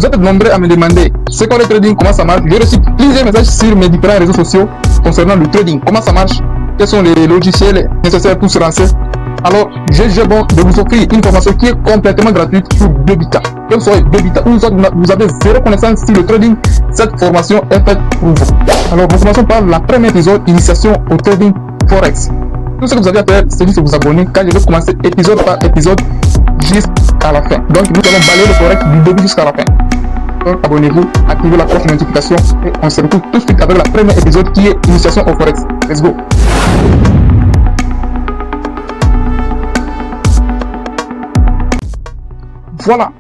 êtes nombreux à me demander c'est quoi le trading, comment ça marche. J'ai reçu plusieurs messages sur mes différents réseaux sociaux concernant le trading, comment ça marche, quels sont les logiciels nécessaires pour se lancer. Alors, j'ai bon de vous offrir une formation qui est complètement gratuite sur Bebita. Que vous soyez Bebita ou vous avez zéro connaissance sur le trading, cette formation est faite pour vous. Alors, nous commençons par la première épisode, initiation au trading Forex. Tout ce que vous avez à faire, c'est juste vous abonner quand je vais commencer épisode par épisode jusqu'à la fin. Donc, nous allons balayer le Forex du début jusqu'à la fin. Donc, abonnez-vous, activez la cloche de notification et on se retrouve tout de suite avec la première épisode qui est initiation au Forex. Let's go! Voilà.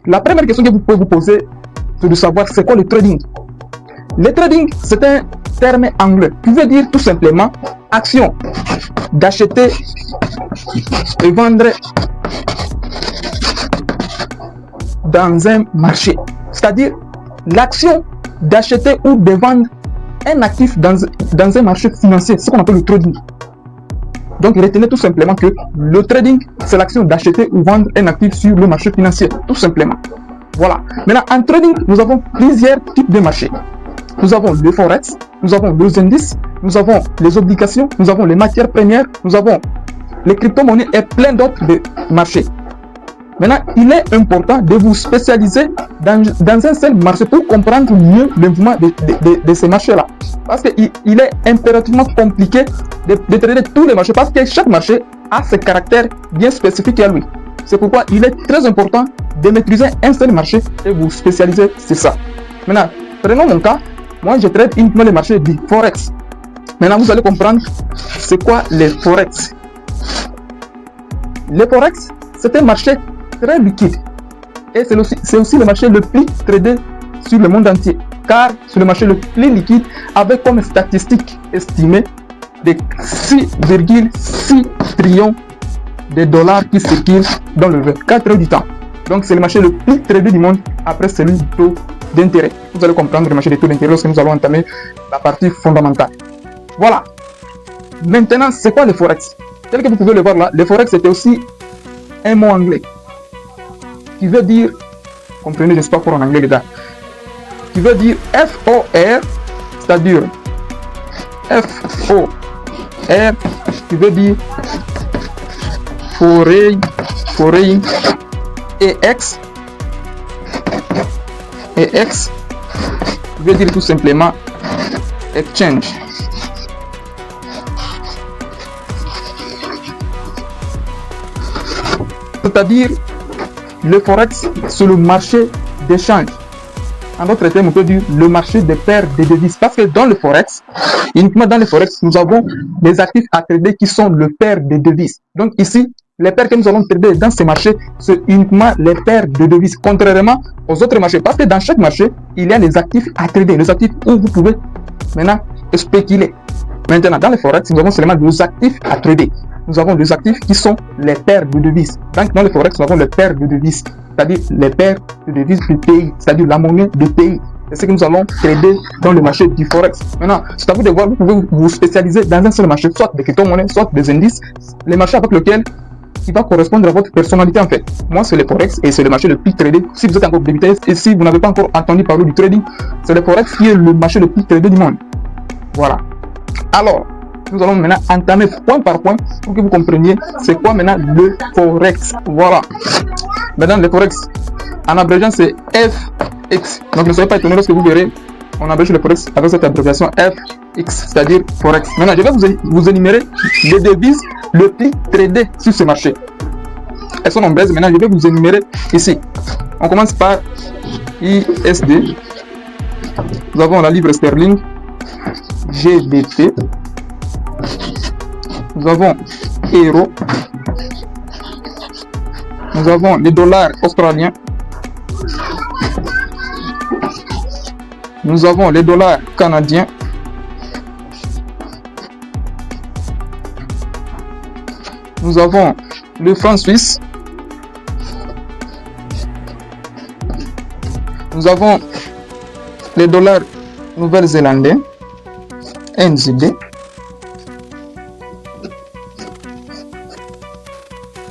La première question que vous pouvez vous poser, c'est de savoir c'est quoi le trading. Le trading, c'est un terme anglais qui veut dire tout simplement action d'acheter et vendre dans un marché. C'est-à-dire l'action d'acheter ou de vendre un actif dans un marché financier, ce qu'on appelle le trading. Donc retenez tout simplement que le trading, c'est l'action d'acheter ou vendre un actif sur le marché financier, tout simplement. Voilà. Maintenant, en trading, nous avons plusieurs types de marchés. Nous avons le Forex, nous avons les indices, nous avons les obligations, nous avons les matières premières, nous avons les crypto-monnaies et plein d'autres marchés. Maintenant, il est important de vous spécialiser dans un seul marché pour comprendre mieux le mouvement de ces marchés-là. Parce qu'il est impérativement compliqué de trader tous les marchés parce que chaque marché a ses caractères bien spécifiques à lui. C'est pourquoi il est très important de maîtriser un seul marché et vous spécialiser sur ça. Maintenant, prenons mon cas. Moi, je trade uniquement les marchés du Forex. Maintenant, vous allez comprendre c'est quoi les Forex. Les Forex, c'est un marché très liquide et c'est aussi le marché le plus tradé sur le monde entier car c'est le marché le plus liquide avec comme statistique estimée de 6,6 trillions de dollars qui circulent dans le 24 heures du temps. Donc c'est le marché le plus tradé du monde après celui du taux d'intérêt. Vous allez comprendre le marché des taux d'intérêt lorsque nous allons entamer la partie fondamentale. Voilà. Maintenant, c'est quoi le Forex? Tel que vous pouvez le voir là, le Forex c'était aussi un mot anglais qui veut dire, comprenez, j'espère pour en anglais dedans, qui veut dire F-O-R, c'est-à-dire F-O-R, qui veut dire foreign, et X, qui veut dire tout simplement exchange. C'est-à-dire, le Forex, c'est le marché d'échange. En d'autres termes, on peut dire le marché des paires de devises. Parce que dans le Forex, uniquement dans le Forex, nous avons des actifs à trader qui sont le paire de devises. Donc ici, les paires que nous allons trader dans ces marchés, c'est uniquement les paires de devises, contrairement aux autres marchés. Parce que dans chaque marché, il y a les actifs à trader, les actifs où vous pouvez maintenant spéculer. Maintenant, dans le Forex, nous avons seulement des actifs à trader. Nous avons des actifs qui sont les paires de devises. Donc, dans le Forex, nous avons les paires de devises, c'est-à-dire les paires de devises du pays, c'est-à-dire la monnaie du pays. C'est ce que nous allons trader dans le marché du Forex. Maintenant, c'est à vous de voir, vous pouvez vous spécialiser dans un seul marché, soit des crypto-monnaies, soit des indices, les marchés avec lesquels qui va correspondre à votre personnalité en fait. Moi, c'est le Forex et c'est le marché le plus tradé. Si vous êtes encore débutant et si vous n'avez pas encore entendu parler du trading, c'est le Forex qui est le marché le plus tradé du monde. Voilà. Alors, nous allons maintenant entamer point par point pour que vous compreniez c'est quoi maintenant le Forex. Voilà. Maintenant, le Forex, en abrégeant, c'est FX. Donc, ne soyez pas étonnés lorsque vous verrez, on abrège le Forex avec cette abréviation FX, c'est-à-dire Forex. Maintenant, je vais vous énumérer les devises le plus tradées sur ce marché. Elles sont nombreuses. Maintenant, je vais vous énumérer ici. On commence par ISD. Nous avons la livre sterling, GBP. Nous avons euro, nous avons les dollars australiens, nous avons les dollars canadiens, nous avons le franc suisse, nous avons les dollars nouvelle-zélandais, NZD.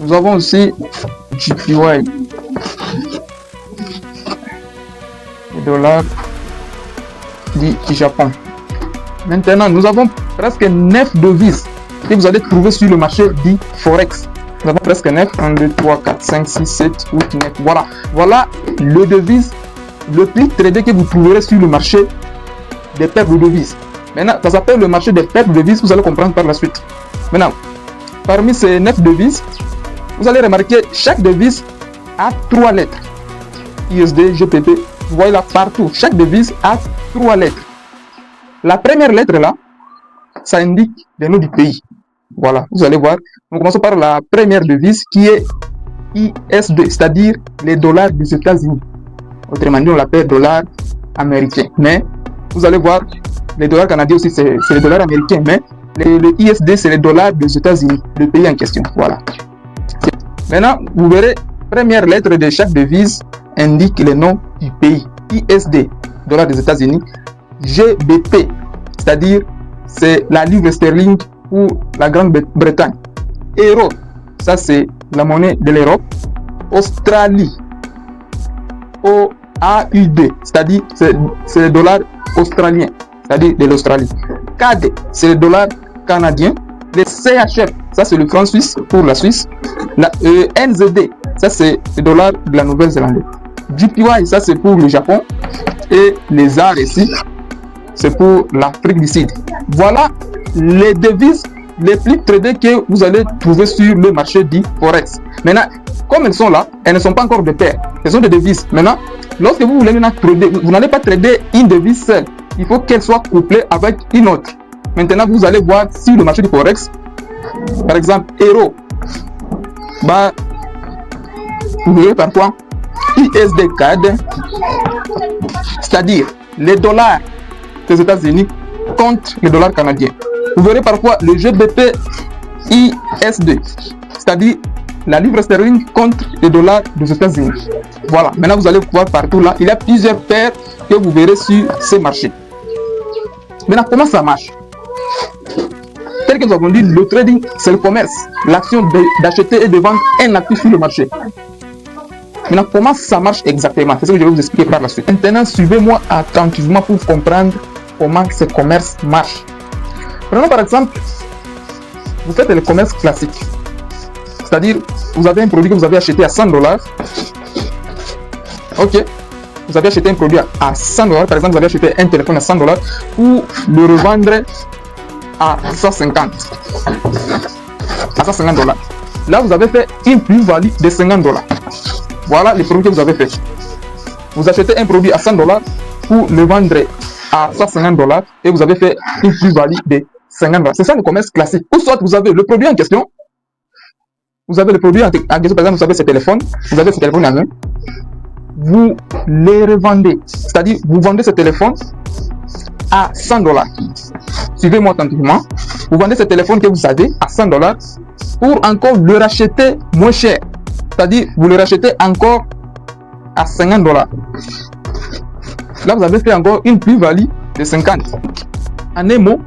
Nous avons aussi JPY. dollars du Japon. Maintenant, nous avons presque 9 devises que vous allez trouver sur le marché du Forex. Nous avons presque 9. 1, 2, 3, 4, 5, 6, 7, 8, 9. Voilà. Voilà le devise le plus tradé que vous trouverez sur le marché des paires de devises. Maintenant, ça s'appelle le marché des paires de devises. Vous allez comprendre par la suite. Maintenant, parmi ces 9 devises, vous allez remarquer chaque devise a 3 lettres. USD, GBP, vous voyez là partout. Chaque devise a 3 lettres. La première lettre là, ça indique le nom du pays. Voilà, vous allez voir. Nous commençons par la première devise qui est ISD, c'est-à-dire les dollars des États-Unis. Autrement dit, on l'appelle dollars américains. Mais vous allez voir, les dollars canadiens aussi, c'est les dollars américains. Mais le ISD, c'est les dollars des États-Unis, le pays en question. Voilà. Maintenant, vous verrez, première lettre de chaque devise indique le nom du pays. ISD, dollars des États-Unis. GBP, c'est-à-dire c'est la livre sterling ou la Grande-Bretagne. Euro, ça c'est la monnaie de l'Europe. Australie, OAUD, c'est-à-dire c'est le dollar australien, c'est-à-dire de l'Australie. CAD, c'est le dollar canadien. Le CHF, ça c'est le franc suisse pour la Suisse. La NZD, ça c'est le dollar de la Nouvelle-Zélande. JPY, ça c'est pour le Japon. Et les ZAR ici, c'est pour l'Afrique du Sud. Voilà les devises les plus tradées que vous allez trouver sur le marché du Forex. Maintenant, comme elles sont là, elles ne sont pas encore de paires. Elles sont des devises. Maintenant, lorsque vous voulez trader, vous n'allez pas trader une devise seule. Il faut qu'elle soit couplée avec une autre. Maintenant, vous allez voir sur le marché du Forex, par exemple, euro, bah, vous verrez par quoi ISD CAD, c'est-à-dire les dollars des États-Unis contre les dollars canadiens. Vous verrez parfois le GBP ISD, c'est-à-dire la livre sterling contre les dollars des États-Unis. Voilà, maintenant vous allez voir partout là, il y a plusieurs paires que vous verrez sur ces marchés. Maintenant, comment ça marche? Tel que nous avons dit, le trading, c'est le commerce, l'action d'acheter et de vendre un actif sur le marché. Maintenant, comment ça marche exactement? C'est ce que je vais vous expliquer par la suite. Maintenant, suivez-moi attentivement pour comprendre comment ce commerce marche. Prenons par exemple, vous faites le commerce classique. C'est-à-dire, vous avez un produit que vous avez acheté à 100 $. Ok. Vous avez acheté un produit à 100 $. Par exemple, vous avez acheté un téléphone à 100 $ pour le revendre à 150 $. Là, vous avez fait une plus-value de 50 $. Voilà les produits que vous avez fait. Vous achetez un produit à 100 $ pour le vendre à 150 $ et vous avez fait une plus-value de 50 $. C'est ça le commerce classique. Ou soit vous avez le produit en question. Vous avez le produit en question, par exemple, vous avez ce téléphone. Vous avez ce téléphone en main. Vous les revendez. C'est-à-dire, vous vendez ce téléphone à 100 $. Suivez-moi attentivement. Vous vendez ce téléphone que vous avez à 100 $ pour encore le racheter moins cher. C'est-à-dire, vous le rachetez encore à 50 $. Là, vous avez fait encore une plus-value de 50. En un mot,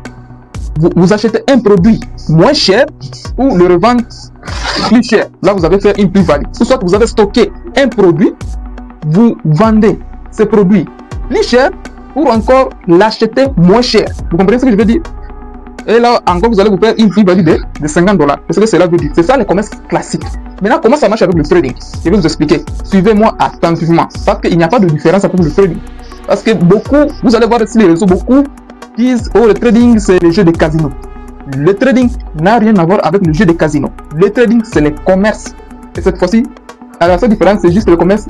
vous achetez un produit moins cher ou le revendre plus cher. Là, vous avez fait une plus-value. Ou soit vous avez stocké un produit, vous vendez ce produit plus cher pour encore l'acheter moins cher. Vous comprenez ce que je veux dire? Et là, encore, vous allez vous faire une plus-value de 50 $. C'est ce que cela veut dire. C'est ça le commerce classique. Maintenant, comment ça marche avec le trading? Je vais vous expliquer. Suivez-moi attentivement. Parce qu'il n'y a pas de différence avec le trading. Parce que beaucoup, vous allez voir sur les réseaux, beaucoup disent, oh, le trading, c'est le jeu de casino. Le trading n'a rien à voir avec le jeu de casino. Le trading, c'est le commerce. Et cette fois-ci, la seule différence, c'est juste le commerce.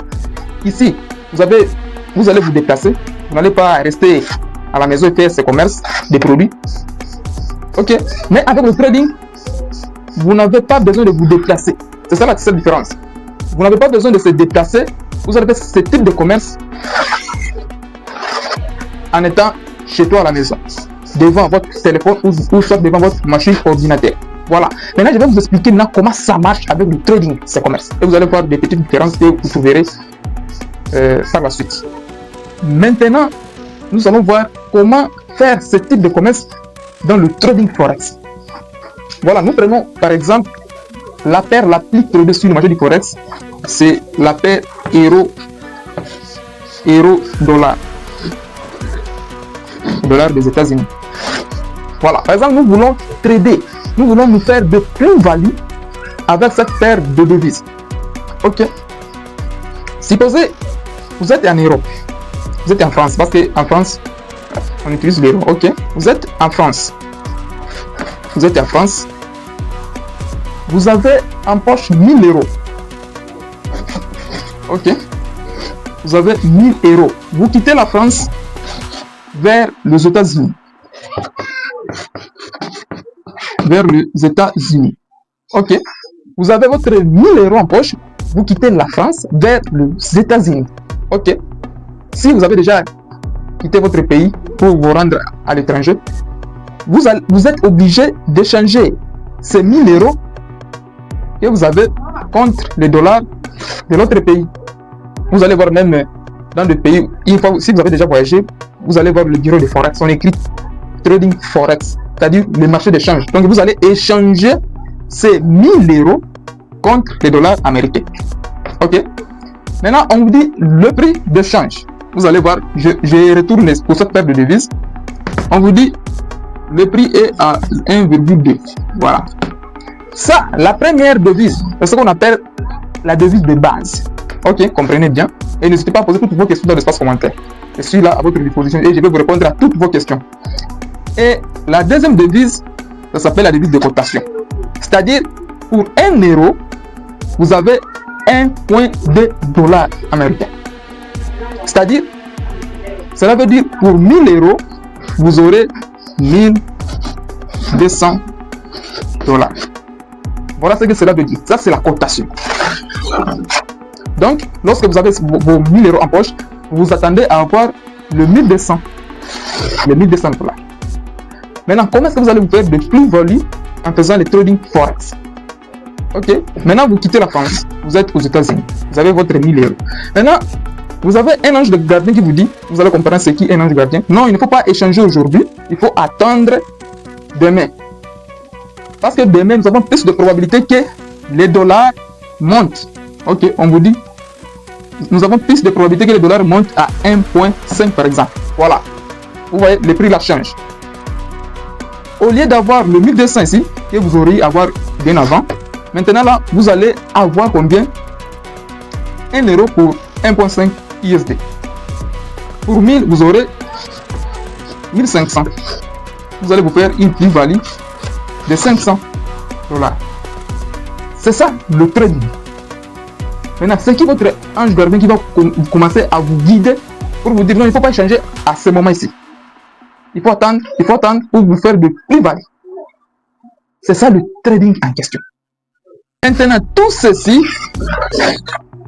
Ici, vous allez vous déplacer. Vous n'allez pas rester à la maison et faire ce commerce des produits. Ok, mais avec le trading, vous n'avez pas besoin de vous déplacer. C'est ça la seule différence. Vous n'avez pas besoin de se déplacer. Vous allez faire ce type de commerce en étant chez toi à la maison, devant votre téléphone ou soit devant votre machine ordinateur. Voilà. Maintenant, je vais vous expliquer maintenant comment ça marche avec le trading, ce commerce. Et vous allez voir des petites différences que vous trouverez par la suite. Maintenant, nous allons voir comment faire ce type de commerce dans le trading forex. Voilà, nous prenons par exemple la paire la plus tradée sur le marché du forex, c'est la paire euro euro, dollar. Dollar des États-Unis. Voilà. Par exemple, nous voulons trader. Nous voulons nous faire de plus-value avec cette paire de devises. Ok. Supposez, vous êtes en Europe. Vous êtes en France. Parce qu'en France, on utilise l'euro. Ok. Vous êtes en France. Vous êtes en France. Vous avez en poche 1000 euros. Ok. Vous avez 1000 euros. Vous quittez la France vers les États-Unis. Vers les États-Unis. Ok. Vous avez votre 1000 euros en poche. Vous quittez la France vers les États-Unis. Ok. Si vous avez déjà quitté votre pays pour vous rendre à l'étranger, vous êtes obligé d'échanger ces 1000 euros que vous avez contre les dollars de l'autre pays. Vous allez voir même dans le pays, si vous avez déjà voyagé, vous allez voir le bureau de Forex, on écrit Trading Forex, c'est-à-dire le marché d'échange. Donc vous allez échanger ces 1000 euros contre les dollars américains. Ok. Maintenant, on vous dit le prix d'échange. Vous allez voir, je retourne pour cette paire de devises. On vous dit le prix est à 1,2. Voilà. Ça, la première devise, c'est ce qu'on appelle la devise de base. Ok, comprenez bien. Et n'hésitez pas à poser toutes vos questions dans l'espace commentaire. Je suis là à votre disposition et je vais vous répondre à toutes vos questions. Et la deuxième devise, ça s'appelle la devise de cotation. C'est-à-dire, pour 1 euro, vous avez 1,2 dollars américains. C'est-à-dire, cela veut dire pour 1000 euros, vous aurez 1200 dollars. Voilà ce que cela veut dire. Ça, c'est la cotation. Donc, lorsque vous avez vos 1000 euros en poche, vous attendez à avoir le 1200. Le 1200 dollars. Maintenant, comment est-ce que vous allez vous faire de plus-value en faisant le trading forex? Ok. Maintenant, vous quittez la France. Vous êtes aux États-Unis. Vous avez votre 1000 euros. Maintenant, vous avez un ange de gardien qui vous dit, vous allez comprendre ce qu'est un ange gardien. Non, il ne faut pas échanger aujourd'hui. Il faut attendre demain. Parce que demain, nous avons plus de probabilité que les dollars montent. Ok, on vous dit, nous avons plus de probabilité que les dollars montent à 1,5 par exemple. Voilà. Vous voyez, le prix la change. Au lieu d'avoir le 1200 ici, que vous auriez avoir bien avant, maintenant là, vous allez avoir combien? 1 euro pour 1,5 USD. Pour 1000, vous aurez 1500. Vous allez vous faire une plus-value de 500 dollars. C'est ça le trading. Maintenant, c'est qui votre ange gardien qui va commencer à vous guider pour vous dire non, il ne faut pas changer à ce moment ici. Il faut attendre pour vous faire de plus-value. C'est ça le trading en question. Maintenant, tout ceci,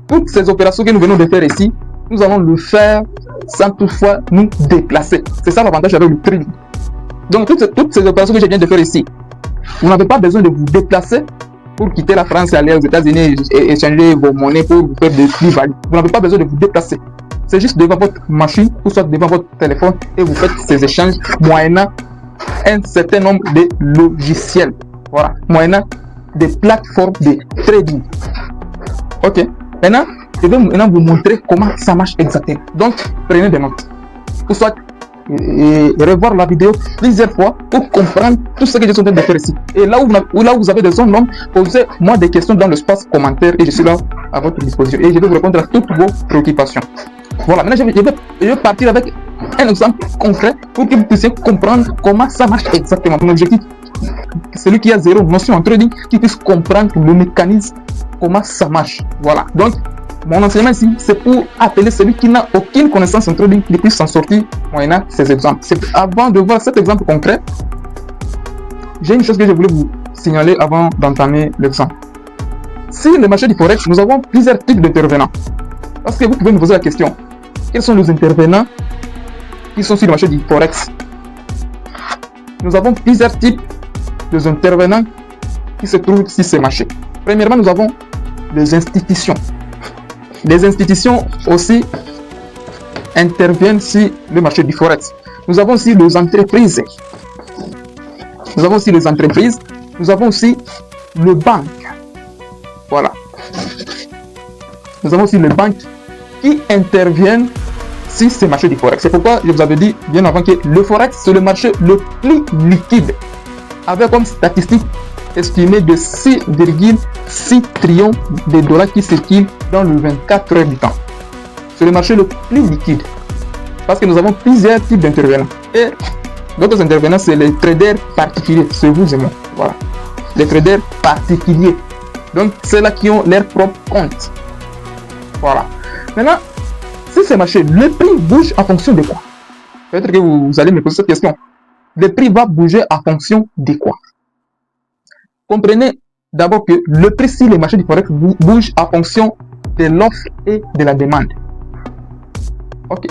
toutes ces opérations que nous venons de faire ici, nous allons le faire sans toutefois nous déplacer. C'est ça l'avantage avec le trading. Donc, toutes ces opérations que je viens de faire ici, vous n'avez pas besoin de vous déplacer pour quitter la France et aller aux États-Unis et échanger vos monnaies pour vous faire des plus-values. Vous n'avez pas besoin de vous déplacer. C'est juste devant votre machine ou soit devant votre téléphone et vous faites ces échanges moyennant un certain nombre de logiciels. Voilà, moyennant des plateformes de trading. Ok, maintenant, je vais maintenant vous montrer comment ça marche exactement. Donc, prenez des notes. Ou soit et revoir la vidéo plusieurs fois pour comprendre tout ce que je suis en train de faire ici. Et là où vous avez des zones longues, posez-moi des questions dans l'espace commentaire et je suis là à votre disposition. Et je vais vous répondre à toutes vos préoccupations. Voilà, maintenant je vais partir avec un exemple concret pour que vous puissiez comprendre comment ça marche exactement. Mon objectif, celui qui a zéro notion en trading, qui puisse comprendre le mécanisme, comment ça marche. Voilà, donc mon enseignement ici, c'est pour appeler celui qui n'a aucune connaissance en trading, qui puisse s'en sortir moyennant ces exemples. Avant de voir cet exemple concret, j'ai une chose que je voulais vous signaler avant d'entamer l'exemple. Sur le marché du Forex, nous avons plusieurs types d'intervenants. Parce que vous pouvez me poser la question, quels sont les intervenants qui sont sur le marché du Forex? Nous avons plusieurs types d'intervenants qui se trouvent sur ces marchés. Premièrement, nous avons les institutions. Les institutions aussi interviennent sur le marché du Forex. Nous avons aussi les entreprises. Nous avons aussi les entreprises. Nous avons aussi les banques. Voilà. Nous avons aussi les banques qui interviennent sur ces marchés du Forex. C'est pourquoi je vous avais dit bien avant que le Forex, c'est le marché le plus liquide, avec comme statistique estimée de 6,6 trillions de dollars qui circulent dans le 24 heures du temps. C'est le marché le plus liquide, parce que nous avons plusieurs types d'intervenants. Et d'autres intervenants, c'est les traders particuliers, c'est vous et moi. Voilà. Les traders particuliers. Donc, c'est là qui ont leur propre compte. Voilà. Maintenant, si ces marchés, le prix bouge en fonction de quoi? Peut-être que vous allez me poser cette question. Le prix va bouger en fonction de quoi? Comprenez d'abord que le prix sur les marchés du Forex bouge en fonction de l'offre et de la demande. Ok.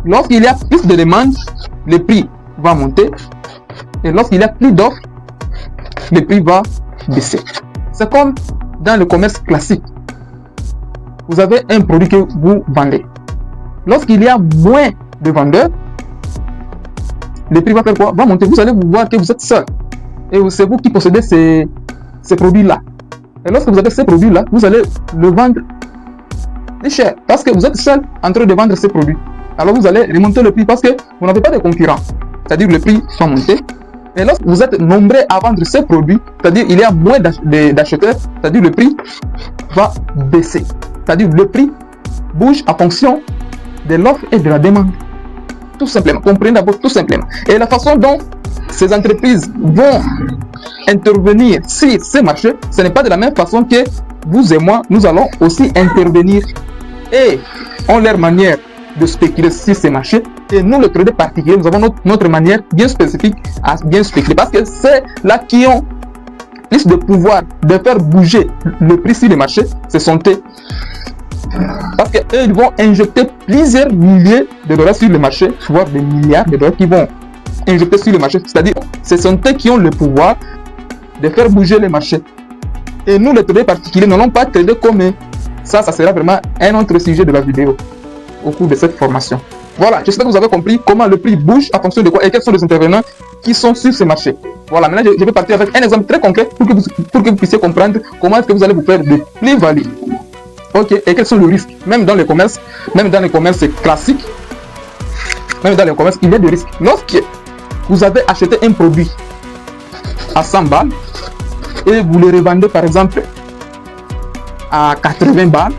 Lorsqu'il y a plus de demande, le prix va monter. Et lorsqu'il y a plus d'offres, le prix va baisser. C'est comme dans le commerce classique. Vous avez un produit que vous vendez. Lorsqu'il y a moins de vendeurs, le prix va faire quoi? Va monter. Vous allez voir que vous êtes seul. Et c'est vous qui possédez ces produits-là. Et lorsque vous avez ces produits-là, vous allez le vendre plus cher. Parce que vous êtes seul en train de vendre ces produits. Alors vous allez remonter le prix parce que vous n'avez pas de concurrents. C'est-à-dire que le prix va monter. Et lorsque vous êtes nombreux à vendre ces produits, c'est-à-dire il y a moins d'acheteurs, c'est-à-dire le prix va baisser. C'est-à-dire le prix bouge en fonction de l'offre et de la demande. Tout simplement. Comprenez d'abord tout simplement. Et la façon dont ces entreprises vont intervenir sur ces marchés, ce n'est pas de la même façon que vous et moi, nous allons aussi intervenir et ont leur manière de spéculer sur ces marchés. Et nous, les traders particuliers, nous avons notre manière bien spécifique à bien spéculer, parce que c'est là qui ont plus de pouvoir de faire bouger le prix sur les marchés, ce sont eux. Parce qu'eux, ils vont injecter plusieurs milliers de dollars sur le marché, voire des milliards de dollars qui vont injecter sur le marché. C'est-à-dire, ce sont eux qui ont le pouvoir de faire bouger les marchés. Et nous, les traders particuliers, n'allons pas trader comme eux. Ça sera vraiment un autre sujet de la vidéo au cours de cette formation. Voilà, j'espère que vous avez compris comment le prix bouge en fonction de quoi et quels sont les intervenants qui sont sur ce marché. Voilà, maintenant je vais partir avec un exemple très concret pour que vous puissiez comprendre comment est-ce que vous allez vous faire de plus-value. Ok, et quels sont les risques? Même dans les commerces classiques, même dans les commerces, il y a des risques. Lorsque vous avez acheté un produit à 100 balles et vous le revendez par exemple à 80 balles,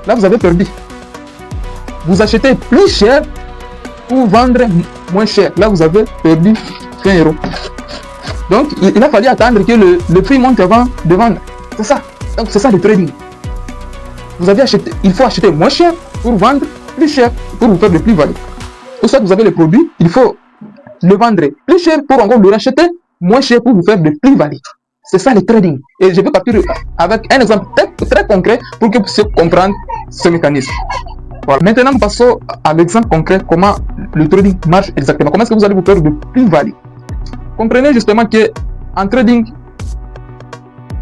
là vous avez perdu. Vous achetez plus cher pour vendre moins cher. Là, vous avez perdu 20 euros. Donc, il a fallu attendre que le prix monte avant de vendre. C'est ça. Donc, c'est ça le trading. Vous avez acheté, il faut acheter moins cher pour vendre plus cher, pour vous faire de plus-value. Ou soit vous avez le produit, il faut le vendre plus cher pour encore le racheter moins cher pour vous faire de plus-value. C'est ça le trading. Et je vais partir avec un exemple très concret pour que vous puissiez comprendre ce mécanisme. Voilà. Maintenant, nous passons à l'exemple concret, comment le trading marche exactement. Comment est-ce que vous allez vous faire de plus-value? Comprenez justement que en trading,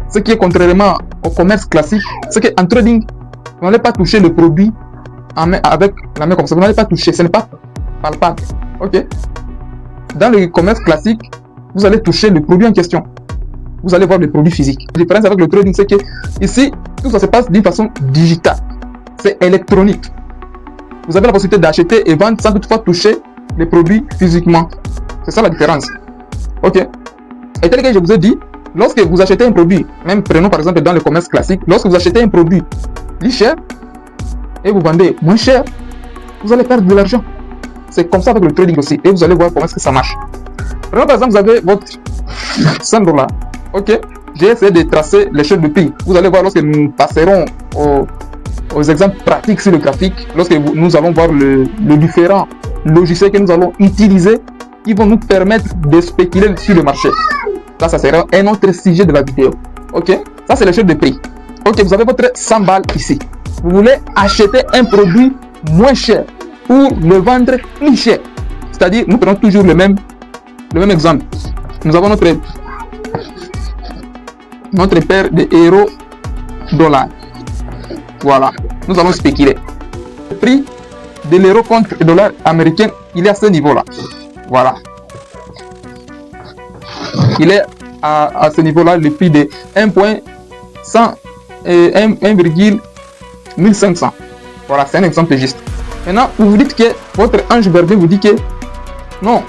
ce qui est contrairement au commerce classique, c'est qu'en trading, vous n'allez pas toucher le produit avec la main comme ça. Vous n'allez pas toucher, ce n'est pas palpable. Ok? Dans le commerce classique, vous allez toucher le produit en question. Vous allez voir le produit physique. La différence avec le trading, c'est que ici, tout ça se passe d'une façon digitale. C'est électronique. Vous avez la possibilité d'acheter et vendre sans toutefois toucher les produits physiquement. C'est ça la différence. Ok. Et tel que je vous ai dit, lorsque vous achetez un produit, même prenons par exemple dans le commerce classique, lorsque vous achetez un produit plus cher et vous vendez moins cher, vous allez perdre de l'argent. C'est comme ça avec le trading aussi. Et vous allez voir comment est-ce que ça marche. Prenons par exemple, vous avez votre 100 $. Ok. J'ai essayé de tracer l'échelle de prix. Vous allez voir lorsque nous passerons aux exemples pratiques sur le graphique, lorsque nous allons voir le différent logiciels que nous allons utiliser qui vont nous permettre de spéculer sur le marché. Ça sera un autre sujet de la vidéo. Ok, ça c'est l'échelle de prix. Ok, vous avez votre 100 balles ici. Vous voulez acheter un produit moins cher pour le vendre plus cher. C'est-à-dire, nous prenons toujours le même exemple. Nous avons notre paire de euros dollars. Voilà, nous allons spéculer. Le prix de l'euro contre le dollar américain, il est à ce niveau-là. Voilà. Il est à ce niveau-là, le prix de 1.100 et 1,1500. Voilà, c'est un exemple juste. Maintenant, vous vous dites que votre ange gardien vous dit que non,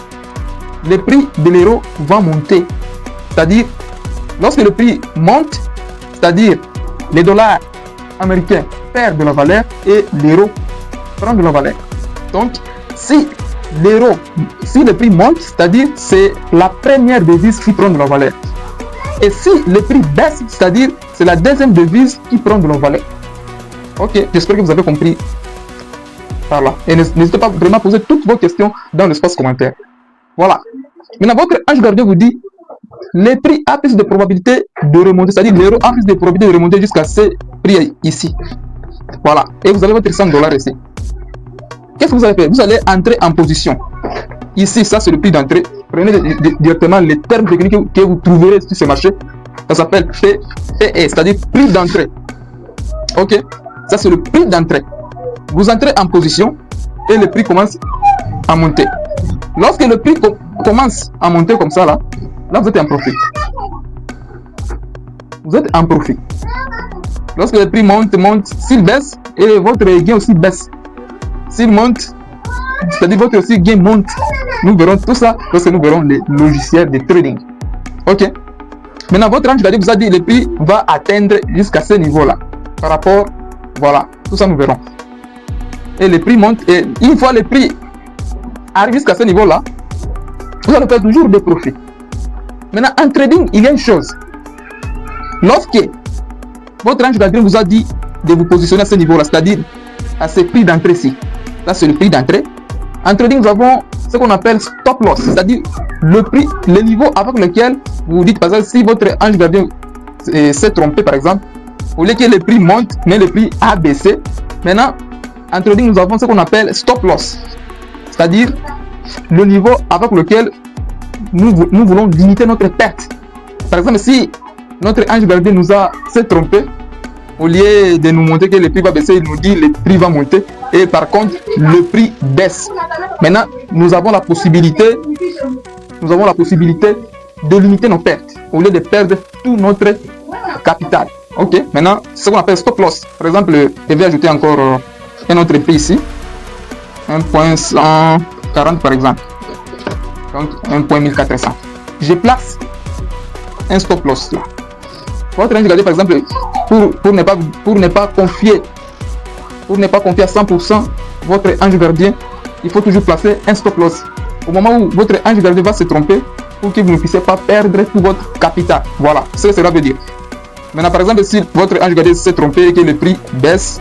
le prix de l'euro va monter. C'est-à-dire, lorsque le prix monte, c'est-à-dire les dollars américains perdent de la valeur et l'euro prend de la valeur. Donc, si le prix monte, c'est-à-dire c'est la première devise qui prend de la valeur. Et si le prix baisse, c'est-à-dire c'est la deuxième devise qui prend de la valeur. Ok, j'espère que vous avez compris par là. Et n'hésitez pas vraiment à poser toutes vos questions dans l'espace commentaire. Voilà. Maintenant, votre ange gardien vous dit les prix a plus de probabilité de remonter, c'est-à-dire l'euro a plus de probabilité de remonter jusqu'à ce prix ici. Voilà. Et vous avez votre 100 $ ici. Qu'est-ce que vous allez faire? Vous allez entrer en position. Ici, ça c'est le prix d'entrée. Prenez directement les termes techniques que vous trouverez sur ce marché. Ça s'appelle PE, c'est-à-dire prix d'entrée. Ok, ça c'est le prix d'entrée. Vous entrez en position et le prix commence à monter. Lorsque le prix commence à monter comme ça, là vous êtes en profit. Vous êtes en profit. Lorsque le prix monte, s'il baisse, et votre gain aussi baisse. S'il monte, c'est-à-dire votre aussi gain monte. Nous verrons tout ça lorsque nous verrons les logiciels de trading. Ok. Maintenant, votre ange gardien vous a dit que le prix va atteindre jusqu'à ce niveau-là. Par rapport, voilà, tout ça nous verrons. Et le prix monte, et une fois le prix arrive jusqu'à ce niveau-là, vous allez faire toujours des profits. Maintenant, en trading, il y a une chose. Lorsque votre ange gardien vous a dit de vous positionner à ce niveau-là, c'est-à-dire à ce prix d'entrée-ci, là c'est le prix d'entrée. En trading, nous avons ce qu'on appelle stop loss, c'est-à-dire le niveau avec lequel vous dites, par exemple, si votre ange gardien s'est trompé, par exemple, au lieu que le prix monte, mais le prix a baissé. Maintenant, en trading, nous avons ce qu'on appelle stop loss, c'est-à-dire le niveau avec lequel nous voulons limiter notre perte. Par exemple, si notre ange gardien s'est trompé, au lieu de nous montrer que le prix va baisser, il nous dit que le prix va monter et par contre le prix baisse. Maintenant, nous avons la possibilité de limiter nos pertes au lieu de perdre tout notre capital. Ok, maintenant, ce qu'on appelle stop loss. Par exemple, je vais ajouter encore un autre prix ici, 1.140 par exemple, donc 1.1400. Je place un stop loss là. Votre ange gardien, par exemple, pour ne pas confier à 100% votre ange gardien, il faut toujours placer un stop loss. Au moment où votre ange gardien va se tromper, pour que vous ne puissiez pas perdre tout votre capital. Voilà, c'est ce que cela veut dire. Maintenant, par exemple, si votre ange gardien s'est trompé et que le prix baisse,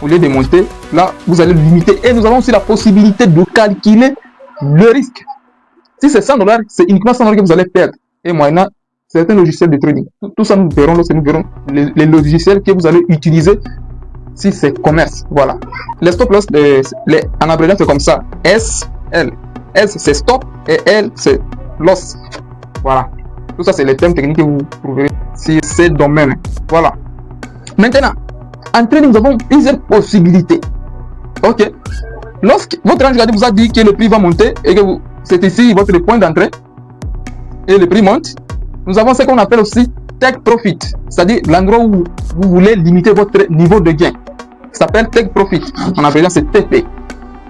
au lieu de monter, là, vous allez limiter. Et nous avons aussi la possibilité de calculer le risque. Si c'est 100 $, c'est uniquement 100 $ que vous allez perdre. Et moyennant certains logiciels de trading. Tout ça, nous verrons lorsque nous verrons les logiciels que vous allez utiliser si c'est commerce. Voilà. Les stop loss, en abréviation, c'est comme ça. S, L. S, c'est stop et L, c'est loss. Voilà. Tout ça, c'est les termes techniques que vous trouverez sur ces domaines. Voilà. Maintenant, en trading, nous avons plusieurs possibilités. Ok. Lorsque votre ange gardien vous a dit que le prix va monter et que c'est ici votre point d'entrée et le prix monte, nous avons ce qu'on appelle aussi take profit, c'est-à-dire l'endroit où vous voulez limiter votre niveau de gain. Ça s'appelle take profit. En abréviation, c'est TP.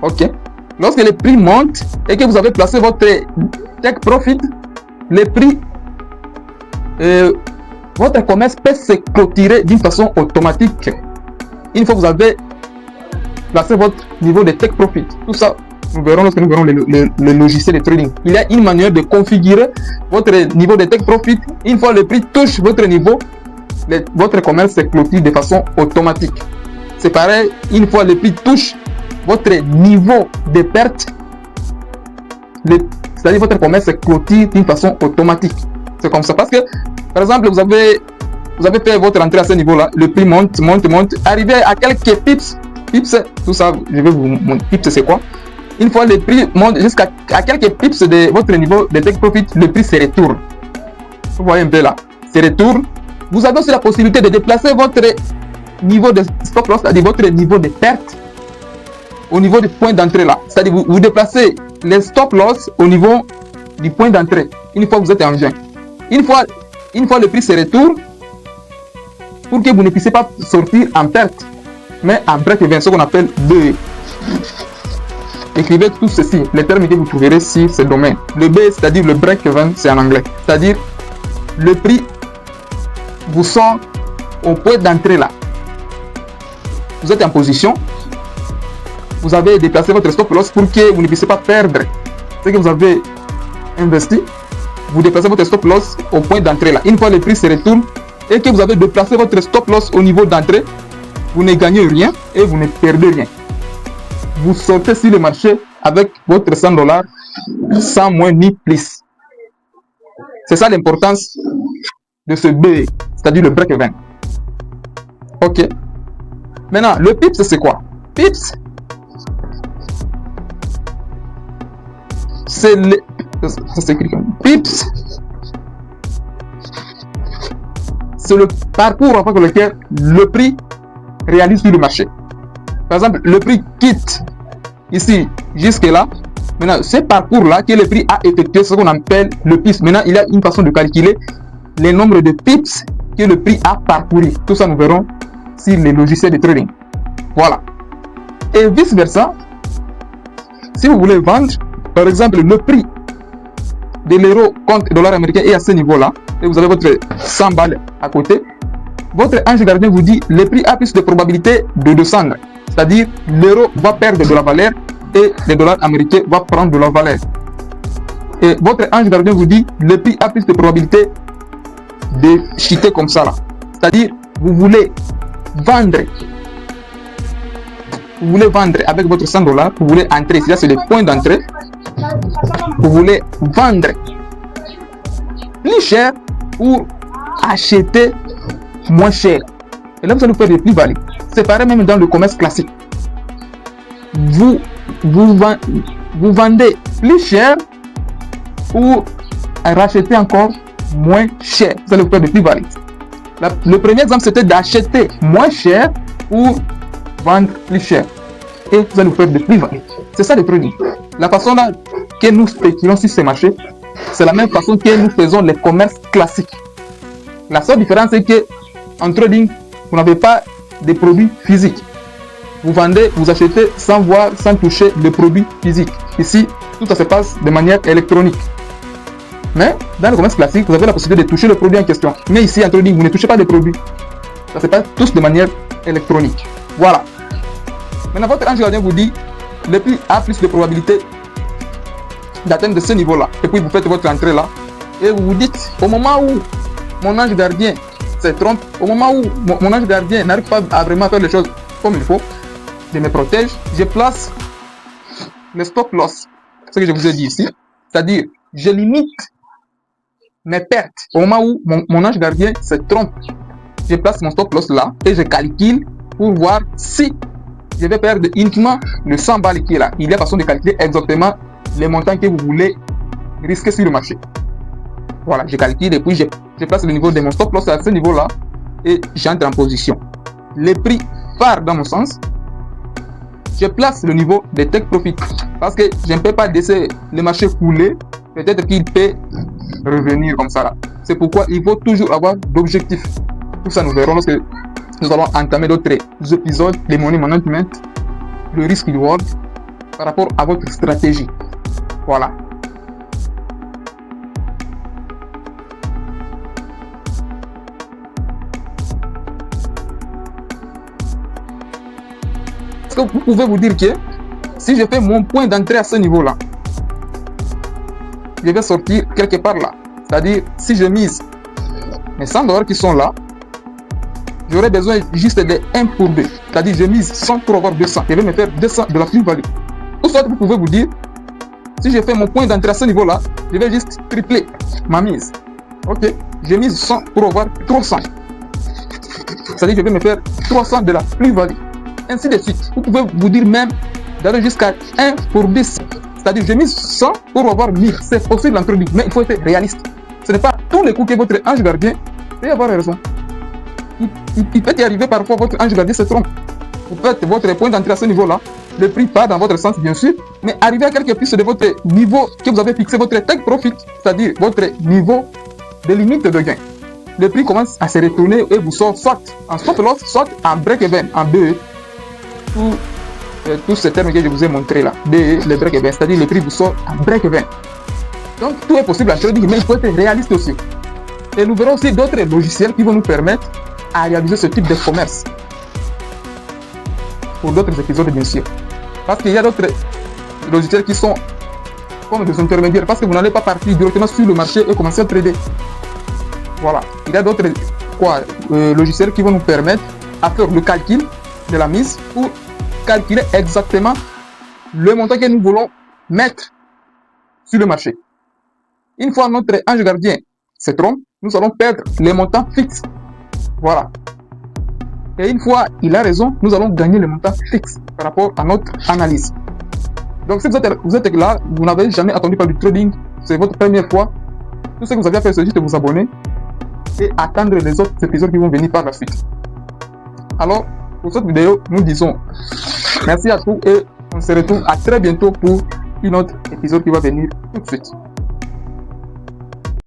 Ok. Lorsque le prix monte et que vous avez placé votre take profit, le prix, votre commerce peut se clôturer d'une façon automatique. Une fois que vous avez placé votre niveau de take profit, tout ça, nous verrons lorsque nous verrons le logiciel de trading. Il y a une manière de configurer votre niveau de take profit. Une fois le prix touche votre niveau, votre commerce se clôture de façon automatique. C'est pareil, une fois le prix touche votre niveau de perte, c'est-à-dire votre commerce se clôture d'une façon automatique. C'est comme ça parce que, par exemple, vous avez fait votre entrée à ce niveau-là, le prix monte, arrivé à quelques pips, tout ça, je vais vous montrer, pips c'est quoi? Une fois le prix monte jusqu'à quelques pips de votre niveau de take profit, le prix se retourne. Vous voyez un peu là, se retourne. Vous avez aussi la possibilité de déplacer votre niveau de stop loss, c'est-à-dire votre niveau de perte, au niveau du point d'entrée là. C'est-à-dire vous déplacez les stop loss au niveau du point d'entrée. Une fois que vous êtes en gain. Une fois le prix se retourne, pour que vous ne puissiez pas sortir en perte, mais en break-even, ce qu'on appelle Écrivez tout ceci, les termes que vous trouverez sur ce domaine. Le B, c'est-à-dire le break-even, c'est en anglais. C'est-à-dire, le prix vous sort au point d'entrée là. Vous êtes en position, vous avez déplacé votre stop loss pour que vous ne puissiez pas perdre ce que vous avez investi. Vous déplacez votre stop loss au point d'entrée là. Une fois le prix se retourne et que vous avez déplacé votre stop loss au niveau d'entrée, vous ne gagnez rien et vous ne perdez rien. Vous sortez sur le marché avec votre 100 $, sans moins ni plus. C'est ça l'importance de ce B, c'est-à-dire le break-even. Ok. Maintenant, le PIPS, c'est quoi? PIPS, c'est le... Ça s'écrit comme PIPS. C'est le parcours avec lequel le prix réalise sur le marché. Par exemple, le prix quitte ici jusque là. Maintenant, ce parcours-là que le prix a effectué, c'est ce qu'on appelle le PIPS. Maintenant, il y a une façon de calculer les nombres de PIPS que le prix a parcouru. Tout ça, nous verrons sur les logiciels de trading. Voilà. Et vice-versa, si vous voulez vendre, par exemple, le prix de l'euro contre le dollar américain est à ce niveau-là, et vous avez votre 100 balles à côté, votre ange gardien vous dit le prix a plus de probabilité de descendre. C'est-à-dire, l'euro va perdre de la valeur et le dollar américain va prendre de la valeur. Et votre ange gardien vous dit le prix a plus de probabilité de chuter comme ça là. C'est-à-dire, vous voulez vendre avec votre 100 $, vous voulez entrer, c'est le point d'entrée, vous voulez vendre plus cher ou acheter moins cher. Et là, vous allez faire des plus-values. C'est pareil même dans le commerce classique. Vous vendez plus cher ou racheter encore moins cher. Vous allez faire des plus-values. Le premier exemple, c'était d'acheter moins cher ou vendre plus cher. Et vous allez faire des plus-values. C'est ça le trading. La façon là que nous spéculons sur ces marchés, c'est la même façon que nous faisons les commerces classiques. La seule différence, c'est que en trading, vous n'avez pas de produits physiques. Vous vendez, vous achetez sans voir, sans toucher les produits physiques. Ici, tout ça se passe de manière électronique. Mais dans le commerce classique, vous avez la possibilité de toucher le produit en question. Mais ici, en trading, vous ne touchez pas les produits. Ça se passe tous de manière électronique. Voilà. Maintenant, votre ange gardien vous dit le prix a plus de probabilité d'atteindre ce niveau-là. Et puis, vous faites votre entrée là. Et vous vous dites, au moment où mon ange gardien se trompe, au moment où mon ange gardien n'arrive pas à vraiment faire les choses comme il faut, je me protège, je place le stop loss, ce que je vous ai dit ici, c'est-à-dire je limite mes pertes. Au moment où mon ange gardien se trompe, je place mon stop loss là et je calcule pour voir si je vais perdre uniquement le 100 balles qui est là. Il y a façon de calculer exactement les montants que vous voulez risquer sur le marché. Voilà, je calcule et puis je place le niveau de mon stop loss à ce niveau-là et j'entre en position. Le prix part dans mon sens. Je place le niveau de take profit parce que je ne peux pas laisser le marché couler. Peut-être qu'il peut revenir comme ça là. C'est pourquoi il faut toujours avoir d'objectifs. Tout ça, nous verrons lorsque nous allons entamer d'autres épisodes, les money management, le risk reward par rapport à votre stratégie. Voilà. Est-ce que vous pouvez vous dire que si je fais mon point d'entrée à ce niveau-là, je vais sortir quelque part là. C'est-à-dire, si je mise mes 100 $ qui sont là, j'aurai besoin juste de 1 pour 2. C'est-à-dire, je mise 100 pour avoir 200. Je vais me faire 200 de la plus-value. Ou soit, vous pouvez vous dire, si je fais mon point d'entrée à ce niveau-là, je vais juste tripler ma mise. Ok, je mise 100 pour avoir 300. C'est-à-dire, je vais me faire 300 de la plus-value. Ainsi de suite. Vous pouvez vous dire même d'aller jusqu'à 1 pour 10. C'est-à-dire, je mise 100 pour avoir 1000. C'est possible en trading, mais il faut être réaliste. Ce n'est pas tous les coups que votre ange gardien peut avoir raison. Il peut y arriver parfois votre ange gardien se trompe. Vous faites votre point d'entrée à ce niveau-là. Le prix part dans votre sens, bien sûr. Mais arrivé à quelque plus de votre niveau que vous avez fixé, votre take profit, c'est-à-dire votre niveau de limite de gain. Le prix commence à se retourner et vous sort soit en stop loss, soit en break-even, en BE. Ou tous ces termes que je vous ai montrés là, les break-even, c'est-à-dire les prix vous sortent à break-even. Donc tout est possible à trading, mais il faut être réaliste aussi. Et nous verrons aussi d'autres logiciels qui vont nous permettre à réaliser ce type de commerce. Pour d'autres épisodes bien sûr. Parce qu'il y a d'autres logiciels qui sont comme des intermédiaires, parce que vous n'allez pas partir directement sur le marché et commencer à trader. Voilà. Il y a d'autres logiciels qui vont nous permettre à faire le calcul de la mise pour calculer exactement le montant que nous voulons mettre sur le marché. Une fois notre ange gardien se trompe, nous allons perdre les montants fixes. Voilà. Et une fois il a raison, nous allons gagner les montants fixes par rapport à notre analyse. Donc si vous êtes là, vous n'avez jamais entendu parler du trading, c'est votre première fois, tout ce que vous avez à faire, c'est juste de vous abonner et attendre les autres épisodes qui vont venir par la suite. Alors, pour cette vidéo, nous disons merci à tous et on se retrouve à très bientôt pour un autre épisode qui va venir tout de suite.